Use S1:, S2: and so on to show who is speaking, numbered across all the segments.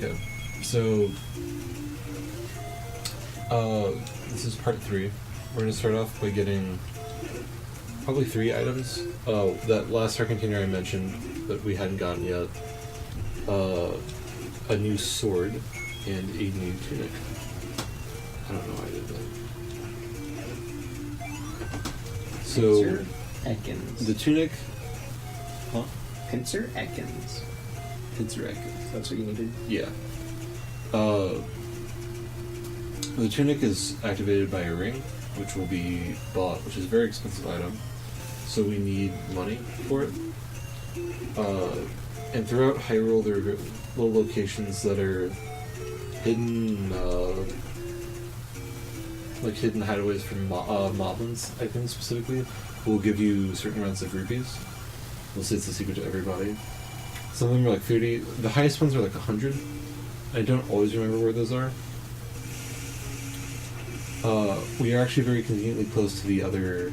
S1: Okay, so this is part 3. We're going to start off by getting probably 3 items. That last heart container I mentioned that we hadn't gotten yet. A new sword and a new tunic. I don't know why I did that. So
S2: Pincer Ekans.
S1: the tunic, huh?
S2: Pincer Ekans.
S1: Pincer Ekans.
S2: That's what you needed?
S1: Yeah. The tunic is activated by a ring, which will be bought, which is a very expensive item. So we need money for it. And throughout Hyrule, there are little locations that are hidden, like hidden hideaways from moblins, I think specifically, will give you certain amounts of rupees. We'll say it's a secret to everybody. Some of them are like 30. The highest ones are like 100. I don't always remember where those are. We are actually very conveniently close to the other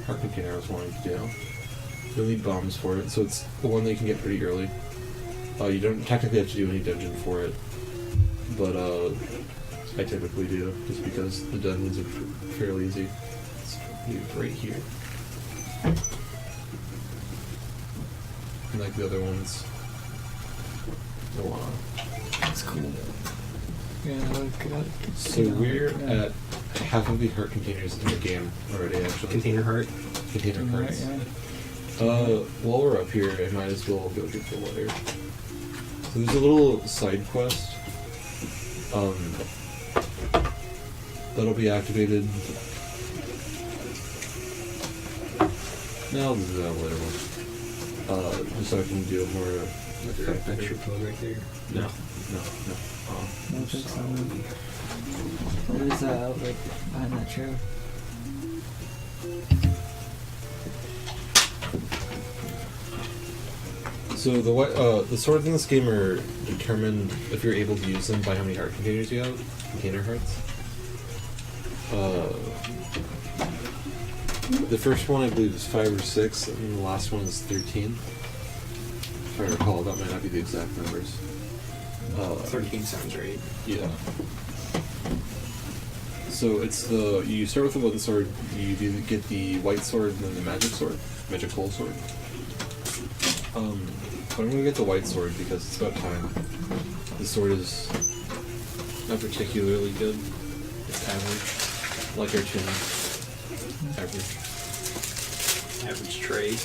S1: heart container I was wanting to do. You'll need bombs for it, so it's the one that you can get pretty early. You don't technically have to do any dungeon for it, but I typically do, just because the dungeons are fairly easy. Let's move right here. And like the other ones, go on.
S3: That's cool. Yeah, look at
S1: So we're at half of the heart containers in the game already, actually.
S2: Container heart.
S1: Container hearts.
S3: Yeah.
S1: While we're up here, I might as well go get the letter. So there's a little side quest that'll be activated. No, I'll do that later one. Just so I can do a more
S2: Extra code right there.
S1: No.
S3: No, just what is that outlet behind that chair?
S1: So the swords in this game are determined if you're able to use them by how many heart containers you have. Container hearts. The first one I believe is 5 or 6, and the last one is 13. If I recall, that might not be the exact numbers.
S2: 13 sounds right.
S1: Yeah. So it's you start with the wooden sword, you get the white sword and then the magical sword. But I'm gonna get the white sword because it's about time. The sword is not particularly good. It's average. Like our chin. Average.
S2: Average trade.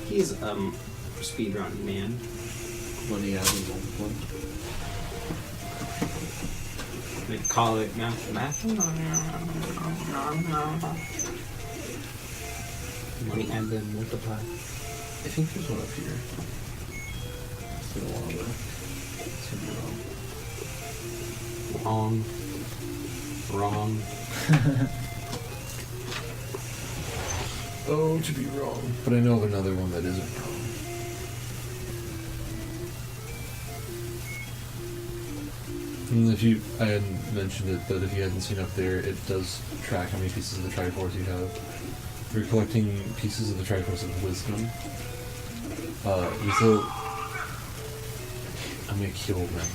S2: He's speedrun man.
S1: Money out of multiple.
S2: They call it math. Money and then multiply.
S1: I think there's one up here. It's been a while though. It's gonna be
S2: Wrong.
S1: Oh, to be wrong. But I know of another one that isn't wrong. And I hadn't mentioned it, but if you hadn't seen up there, it does track how many pieces of the Triforce you have. You're collecting pieces of the Triforce of Wisdom. I'm gonna kill them.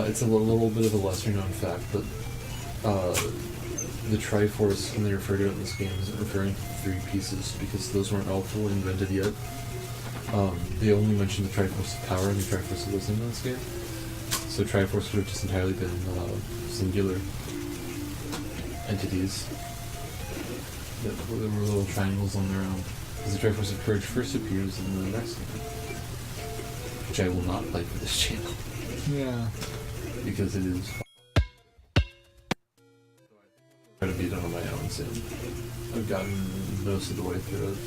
S1: It's a little bit of a lesser known fact, but the Triforce, when they refer to it in this game, isn't referring to 3 pieces because those weren't all fully invented yet. They only mention the Triforce of Power and the Triforce of Wisdom in this game. So Triforce would have just entirely been singular entities that were little triangles on their own. Because the Triforce of Courage first appears in the next game, which I will not play for this channel.
S3: Yeah.
S1: Because it is. Try to beat it on my own soon. I've gotten most of the way through it.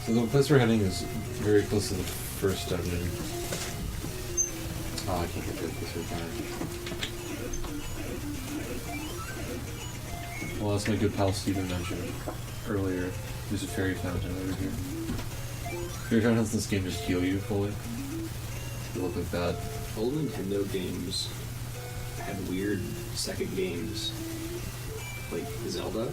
S1: So the place we're heading is very close to the first dungeon. Oh, I can't get there this time. Well, as my good pal Steven mentioned earlier, there's a fairy fountain over here. Fairy fountains in this game just heal you fully. They look like that.
S2: Old Nintendo games had weird second games, like Zelda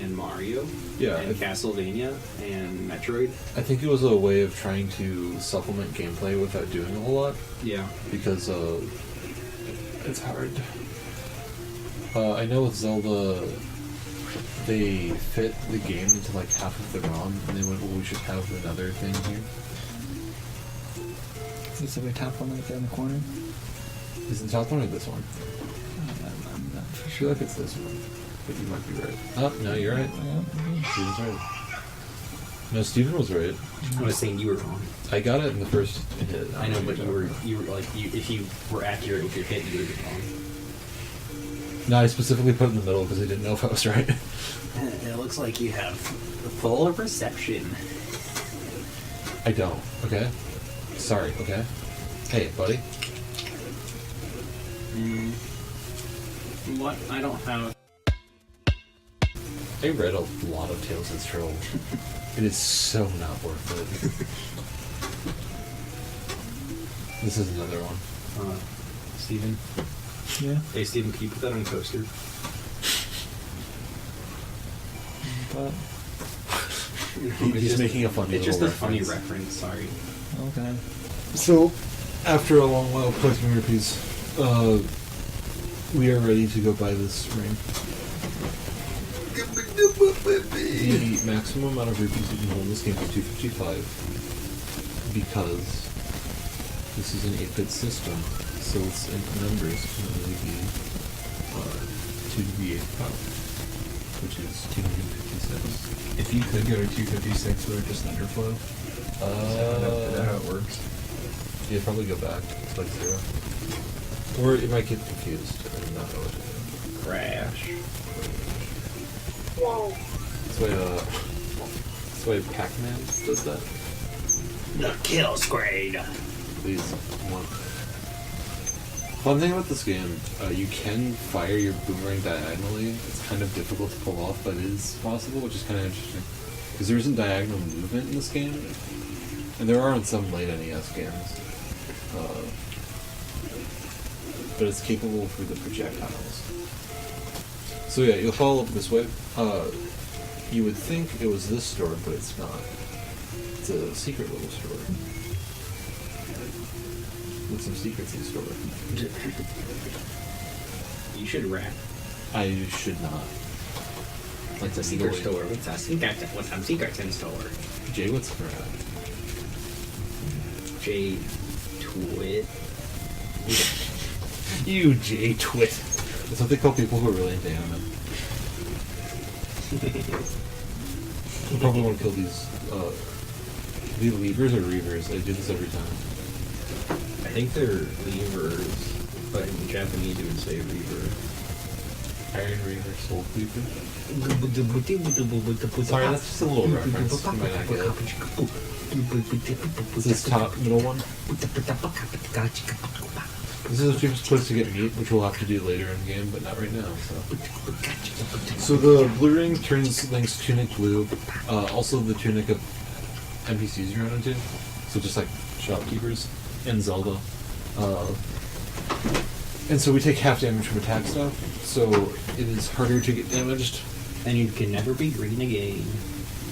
S2: and Mario
S1: Yeah,
S2: and Castlevania and Metroid.
S1: I think it was a way of trying to supplement gameplay without doing a whole lot.
S2: Yeah.
S1: Because it's hard. I know with Zelda, they fit the game into like half of the ROM, and they went, well, we should have another thing here.
S3: Is the top one right there in the corner?
S1: Is it the top one or this one?
S3: I'm not for
S1: I feel
S3: sure.
S1: like it's this one, but you might be right. Oh, no, you're right.
S3: Yeah,
S1: Steven's right. No, Steven was right.
S2: I was saying you were wrong.
S1: I got it in the first hit.
S2: I know, but you were like, if you were accurate with your hit, you would have been wrong.
S1: No, I specifically put it in the middle because I didn't know if I was right.
S2: It looks like you have full of reception.
S1: I don't, okay? Sorry, okay? Hey, buddy.
S2: What? I don't have.
S1: I read a lot of Tales of Troll. It is so not worth it. This is another one.
S2: Steven?
S3: yeah.
S2: Hey, Steven, can you put that on a coaster?
S3: But
S1: He's making a funny
S2: It's just
S1: little
S2: a funny
S1: reference.
S2: reference, sorry.
S3: okay.
S1: So, after a long while of collecting rupees, we are ready to go buy this ring. The maximum amount of rupees you can hold in this game is 255 because this is an 8-bit system, so its numbers can only be 2 to the 8th power, which is 256.
S4: If you could go to 256, would it just underflow? Is that how it works?
S1: Yeah, probably go back to like 0. Or it might get confused and not know what to do.
S2: Crash.
S1: Whoa! That's why Pac-Man does that.
S2: The kill screen.
S1: Please, one. Fun thing about this game, you can fire your boomerang diagonally. It's kind of difficult to pull off, but it is possible, which is kind of interesting. Because there isn't diagonal movement in this game, and there are in some late NES games. But it's capable through the projectiles. So yeah, you'll follow up this way. You would think it was this store, but it's not. It's a secret little store. With some secrets in the store.
S2: You should rap.
S1: I should not.
S2: It's a secret store. What's some secrets in store?
S1: Jay, what's for that?
S2: J Twit.
S1: You Jay Twit. That's what they call people who are really into anime. I probably want to kill these, the levers or reavers. I do this every time.
S2: I think they're levers, but in Japanese you would say reaver.
S1: Iron Reaver, Soul Cleaver. Sorry, that's just a little reference. You might not get it. Is this top middle one? This is the cheapest place to get meat, which we'll have to do later in the game, but not right now. So the blue ring turns Link's tunic blue. Also the tunic of NPCs you run into. So just like shopkeepers in Zelda. And so we take half damage from attack stuff, so it is harder to get damaged.
S2: And you can never be green again.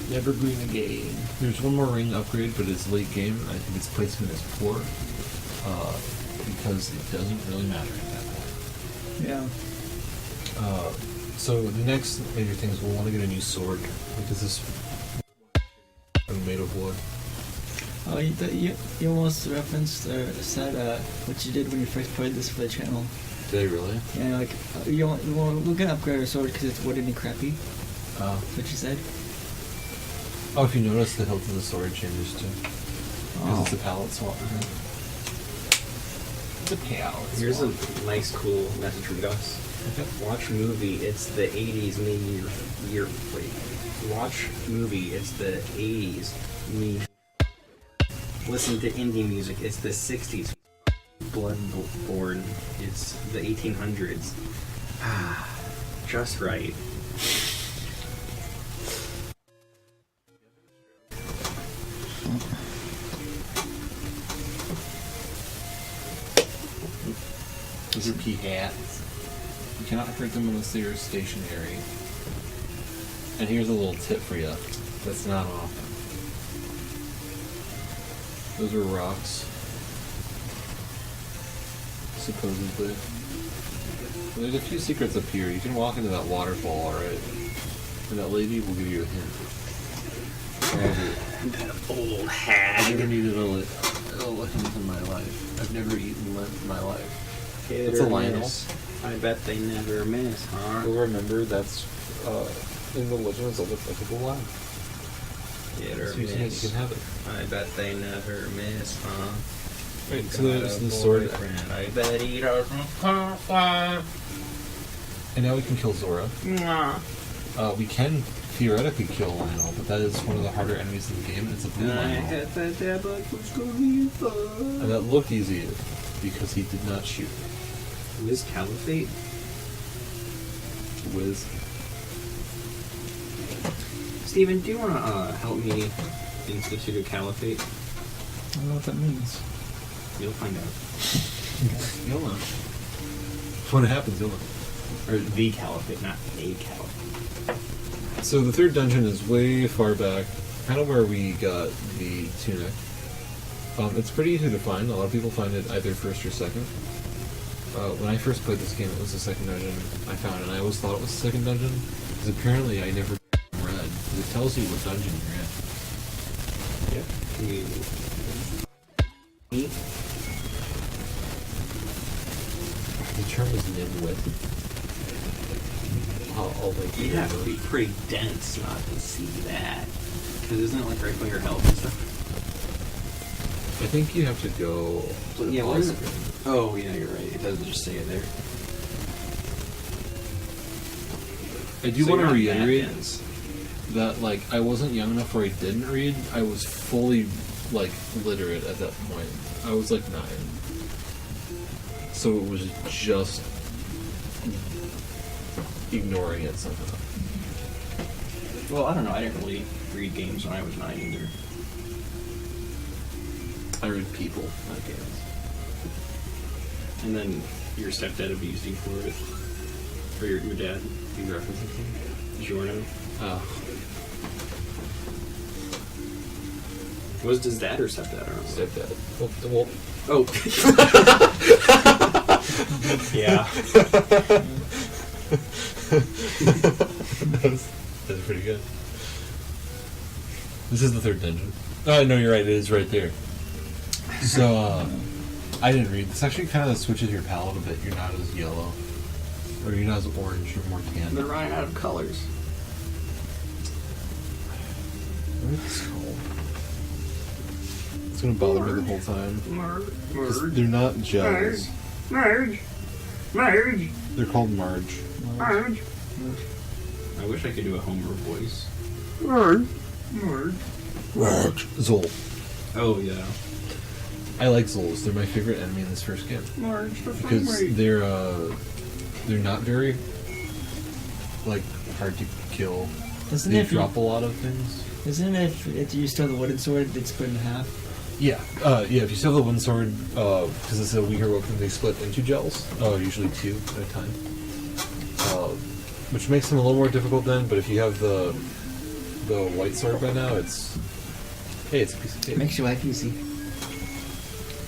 S1: Never green again. There's one more ring upgrade, but it's late game, and I think its placement is poor. Because it doesn't really matter at that point.
S3: Yeah.
S1: So the next major thing is we'll want to get a new sword, because this is made of wood.
S3: Oh, you almost referenced or said what you did when you first played this for the channel.
S1: Did I really?
S3: Yeah, like we're gonna upgrade our sword because it's wooden and crappy.
S1: Oh.
S3: That's what you said.
S1: Oh, if you notice, the hilt of the sword changes too. Because it's a palette swap. It's a palette swap.
S2: Here's a nice, cool message from Gus.
S1: Okay.
S2: Watch movie, it's the 80s me year. Wait. Watch movie, it's the 80s me. Listen to indie music, it's the 60s. Bloodborne, it's the 1800s. Just right.
S1: Those are pea hats. You cannot hurt them unless they are stationary. And here's a little tip for you. That's not off. Those are rocks. Supposedly. Well, there's a few secrets up here. You can walk into that waterfall, alright? And that lady will give you a hint.
S2: That old
S1: I've
S2: hag.
S1: never needed a hint in my life. I've never eaten lint in my life. It's a Lionel.
S2: I bet they never miss, huh?
S1: You'll remember that's in the Legend of Zelda Festival Live.
S2: Hit or
S1: So you
S2: miss.
S1: can have it.
S2: I bet they never miss, huh?
S1: Wait, so there's the sword.
S2: I bet he doesn't come fly.
S1: And now we can kill Zora. We can theoretically kill Lionel, but that is one of the harder enemies in the game, and it's a blue
S2: I
S1: Lionel.
S2: had that but was gonna be fun.
S1: And that looked easy because he did not shoot.
S2: Wiz Caliphate?
S1: Wiz.
S2: Steven, do you want to help me institute a caliphate?
S3: I don't know what that means.
S2: You'll find out.
S1: You'll know. When it happens, you'll know.
S2: Or the caliphate, not a caliphate.
S1: So the third dungeon is way far back, kind of where we got the tunic. It's pretty easy to find. A lot of people find it either first or second. When I first played this game, it was the second dungeon I found, and I always thought it was the second dungeon, because apparently I never read. It tells you what dungeon you're in.
S2: Yep. Me?
S1: The term is nimwit. I'll like
S2: You'd have to be pretty dense not to see that. Because isn't it like right by your health and stuff?
S1: I think you have to go to the
S2: Yeah,
S1: pause
S2: what is it?
S1: screen.
S2: Oh, yeah, you're right. It doesn't just say it there.
S1: I do
S2: So
S1: want to
S2: you're not that
S1: reiterate
S2: dense.
S1: that, like, I wasn't young enough where I didn't read. I was fully, like, literate at that point. I was, like, 9. So it was just ignoring it somehow.
S2: Well, I don't know. I didn't really read games when I was 9 either.
S1: I read people, not games.
S2: And then your stepdad abused you for it. Or your dad.
S1: You referencing something?
S2: Giorno.
S1: Oh.
S2: Was his dad or stepdad? I don't know.
S1: Stepdad. Well,
S2: Oh. Yeah.
S1: that's pretty good. This is the third dungeon. Oh, no, you're right. It is right there. So, I didn't read. This actually kind of switches your palette a bit. You're not as yellow. Or you're not as orange. You're more tan.
S2: They're running out of colors.
S1: What is this called? It's going to bother me the whole time. 'Cause they're not gels.
S2: Merge.
S1: They're called Marge.
S2: I wish I could do a Homer voice.
S1: Marge. Zol.
S2: Oh, yeah.
S1: I like Zols. They're my favorite enemy in this first game.
S2: Marge, the
S1: Because they're not very, like, hard to kill.
S3: Isn't
S1: They
S3: it if
S1: drop a lot of things.
S3: Isn't it if you still have the wooden sword, it's split in half?
S1: Yeah, if you still have the one sword, because it's a weaker weapon, they split into gels, usually 2 at a time. Which makes them a little more difficult then, but if you have the white sword by now, it's a piece of cake.
S3: Makes your life easy.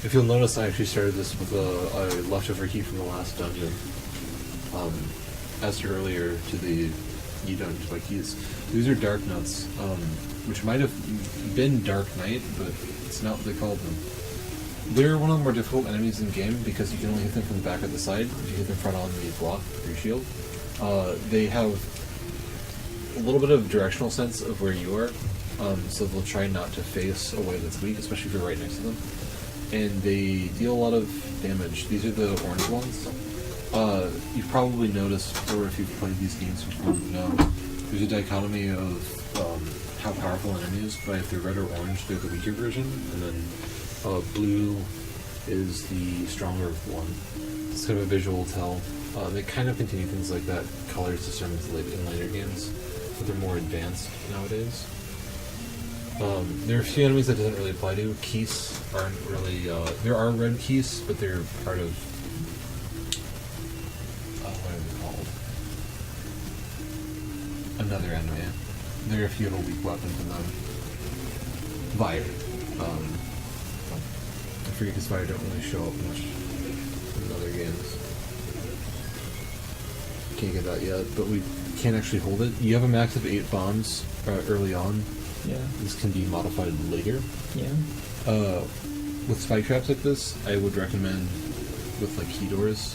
S1: If you'll notice, I actually started this with a leftover key from the last dungeon. As to earlier to the you don't like keys. These are dark nuts, which might have been Dark Knight, but it's not what they called them. They're one of the more difficult enemies in the game because you can only hit them from the back or the side. If you hit them front on, the block with your shield. They have a little bit of directional sense of where you are, so they'll try not to face a way that's weak, especially if you're right next to them. And they deal a lot of damage. These are the orange ones. You've probably noticed, or if you've played these games before, you know, there's a dichotomy of how powerful an enemy is. But if they're red or orange, they're the weaker version, and then blue is the stronger one. It's kind of a visual tell. They kind of continue things like that, colors discernment in later games, but they're more advanced nowadays. There are a few enemies that doesn't really apply to. Keys aren't really... there are red keys, but they're part of... what are they called? another enemy. There, if you have a weak weapon to them. Fire. I forget because fire don't really show up much in other games. Can't get that yet, but we can't actually hold it. You have a max of 8 bombs early on.
S3: Yeah.
S1: This can be modified later.
S3: Yeah.
S1: With spike traps like this, I would recommend with like key doors,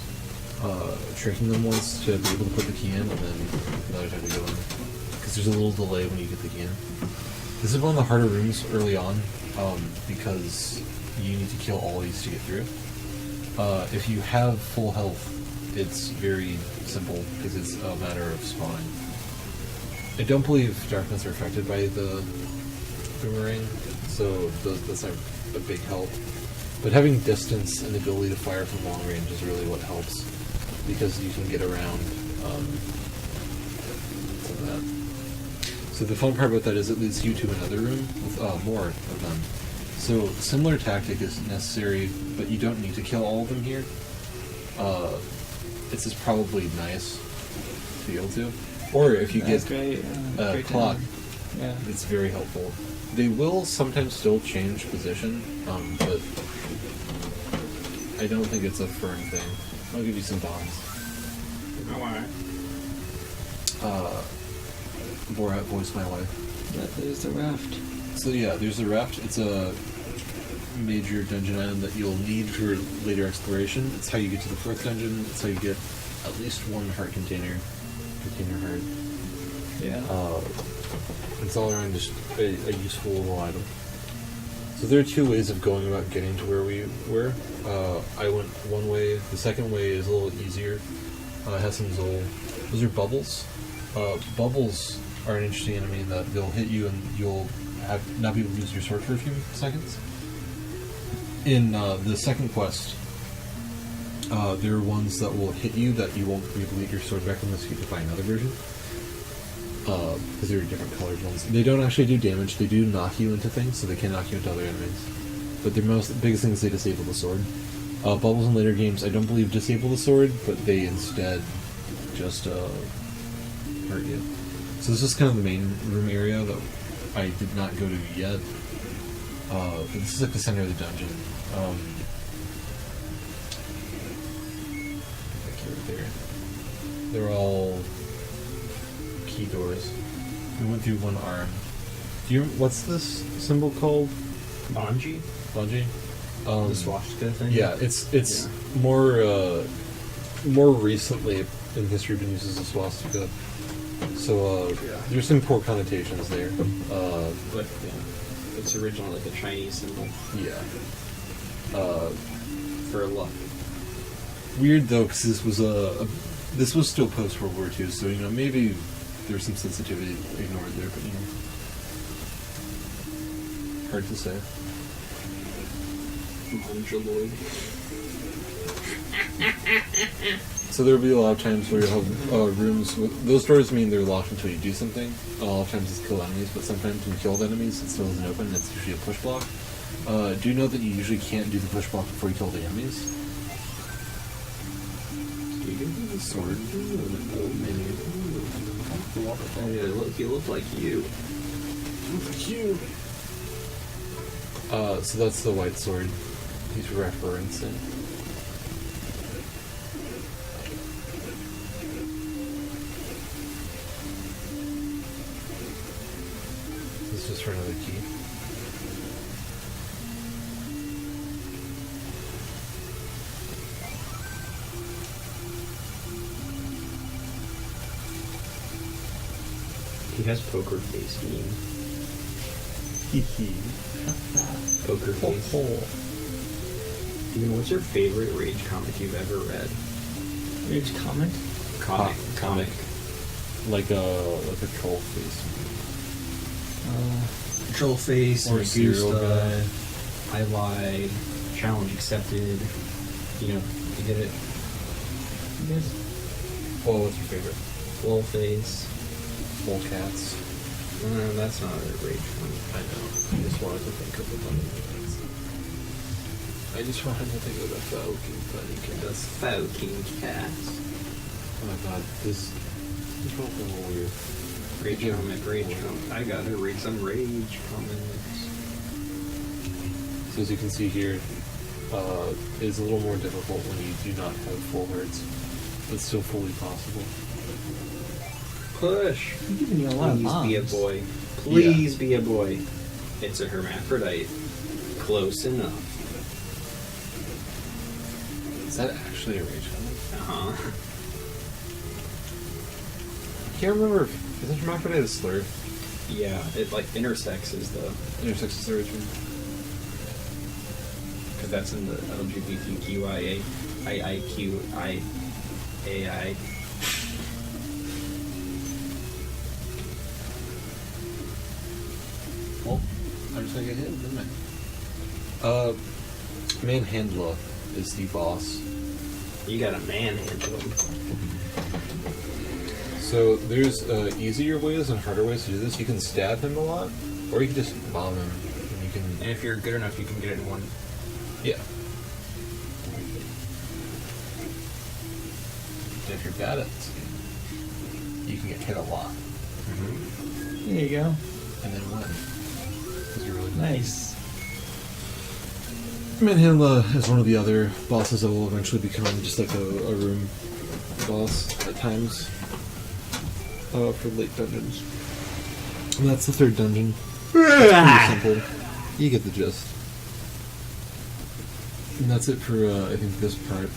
S1: tricking them once to be able to put the key in, and then another time to go in. Because there's a little delay when you get the key in. This is one of the harder rooms early on, because you need to kill all these to get through. If you have full health, it's very simple, because it's a matter of spawning. I don't believe darkness are affected by the boomerang, so that's not a big help. But having distance and the ability to fire from long range is really what helps, because you can get around some of that. So the fun part about that is it leads you to another room with more of them. So similar tactic is necessary, but you don't need to kill all of them here. It's just probably nice to be able to. Or if you
S3: That's
S1: get
S3: great.
S1: a
S3: Great
S1: clock,
S3: yeah.
S1: it's very helpful. They will sometimes still change position, but I don't think it's a firm thing. I'll give you some bombs. Borat, voice my wife.
S3: Yeah, there's the raft.
S1: So yeah, there's a raft. It's a major dungeon item that you'll need for later exploration. It's how you get to the 4th dungeon. It's how you get at least one heart container heart.
S3: Yeah.
S1: It's all around just a useful little item. So there are 2 ways of going about getting to where we were. I went one way. The second way is a little easier. It has some Zol. Those are bubbles. Bubbles are an interesting enemy in that they'll hit you and you'll not be able to use your sword for a few seconds. In the second quest, there are ones that will hit you that you won't be able to get your sword back unless you can find another version. Because there are different colored ones. They don't actually do damage, they do knock you into things, so they can knock you into other enemies. But the biggest thing is they disable the sword. Bubbles in later games, I don't believe disable the sword, but they instead just hurt you. So this is kind of the main room area that I did not go to yet. But this is like the center of the dungeon. Like right there. They're all key doors. We went through one arm. What's this symbol called?
S2: Banji?
S1: Banji?
S2: The swastika thing?
S1: Yeah, it's more recently in history been used as a swastika. So there's some poor connotations there.
S2: But it's originally like a Chinese symbol.
S1: Yeah.
S2: For luck.
S1: Weird though, because this was still post World War II, so maybe there's some sensitivity ignored there, but hard to say. So there'll be a lot of times where you'll have rooms with those doors mean they're locked until you do something. A lot of times it's kill enemies, but sometimes when you kill the enemies it still isn't open and it's usually a push block. Do know that you usually can't do the push block before you kill the enemies? Sword.
S2: He looked like you.
S1: So that's the white sword he's referencing. This is just for another key.
S2: He has poker face meme. Poker face. What's your favorite Rage comic you've ever read?
S3: Rage comic?
S2: Comic.
S1: Like a troll face.
S2: Troll face,
S1: Or a serial guy.
S2: I lied. Challenge accepted. You get it.
S3: Yes.
S1: Well, what's your favorite?
S2: Lol face.
S1: Lol cats.
S2: That's not a Rage comic.
S1: I know. I just wanted to think of the funny things. I just wanted to think of the fucking funny cat.
S2: That's fucking cats.
S1: Oh my god, this is a little weird.
S2: Rage comment, rage comment. I gotta read some rage comments.
S1: So as you can see here, it's a little more difficult when you do not have full hearts, but still fully possible.
S2: Push.
S3: I'm giving you a lot of
S2: Please
S3: bombs.
S2: be a boy. Please be a boy. It's a hermaphrodite. Close enough.
S1: Is that actually a rage comment?
S2: Uh-huh.
S1: I can't remember if isn't hermaphrodite a slur?
S2: Yeah, it like intersexes though.
S1: Intersex is the rage one.
S2: Because that's in the LGBTQIA IIQIAI.
S1: Well, I'm just gonna get hit, didn't I? Manhandla is the boss.
S2: You got a manhandle him.
S1: So there's easier ways and harder ways to do this. You can stab him a lot, or you can just bomb him. And you can.
S2: And if you're good enough, you can get it in one.
S1: Yeah. And if you're bad at this game, you can get hit a lot
S3: There you go.
S1: and then win. Because you're really good.
S3: Nice.
S1: Manhandla is one of the other bosses that will eventually become just like a room boss at times for late dungeons. And that's the third dungeon. It's pretty simple. You get the gist. And that's it for, I think, this part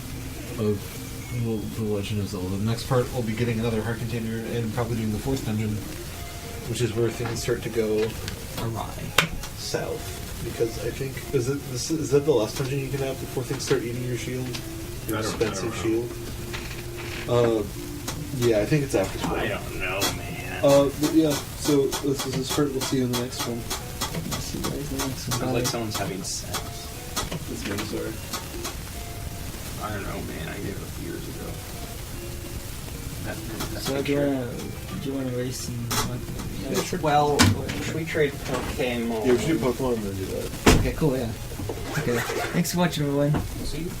S1: of the Legend of Zelda. The next part, we'll be getting another heart container and probably doing the fourth dungeon, which is where things start to go awry south. Because I think is that the last dungeon you can have before things start eating your shield? Your
S2: I don't
S1: expensive
S2: know.
S1: shield. Yeah, I think it's after.
S2: I don't know, man.
S1: But yeah. So this is this part. We'll see you in the next one.
S3: See you guys in the next one.
S2: Sounds
S3: Bye.
S2: like someone's having sex.
S1: This means sorry.
S2: I don't know, man. I gave it up years ago.
S3: So do you wanna race and
S1: Yeah, sure.
S2: Well, should we trade Pokemon?
S1: Yeah, we should do Pokemon and then do that.
S3: Okay, cool, yeah. Okay. Thanks for watching, everyone.
S2: See you.